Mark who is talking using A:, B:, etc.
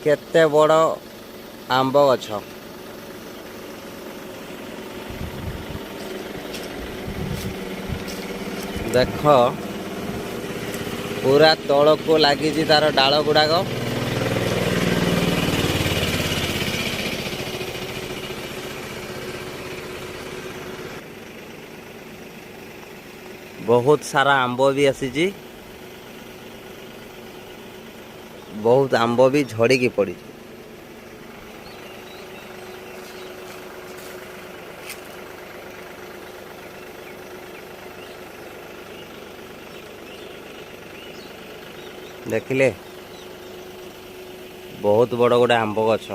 A: केते बड़ आंब गछ देख पूरा तल को लगी तार डाल गुड़ाक बहुत सारा आंब भी आसी बहुत आंब भी झड़ी पड़ी देखिले बहुत बड़ गोटे आंब गछ।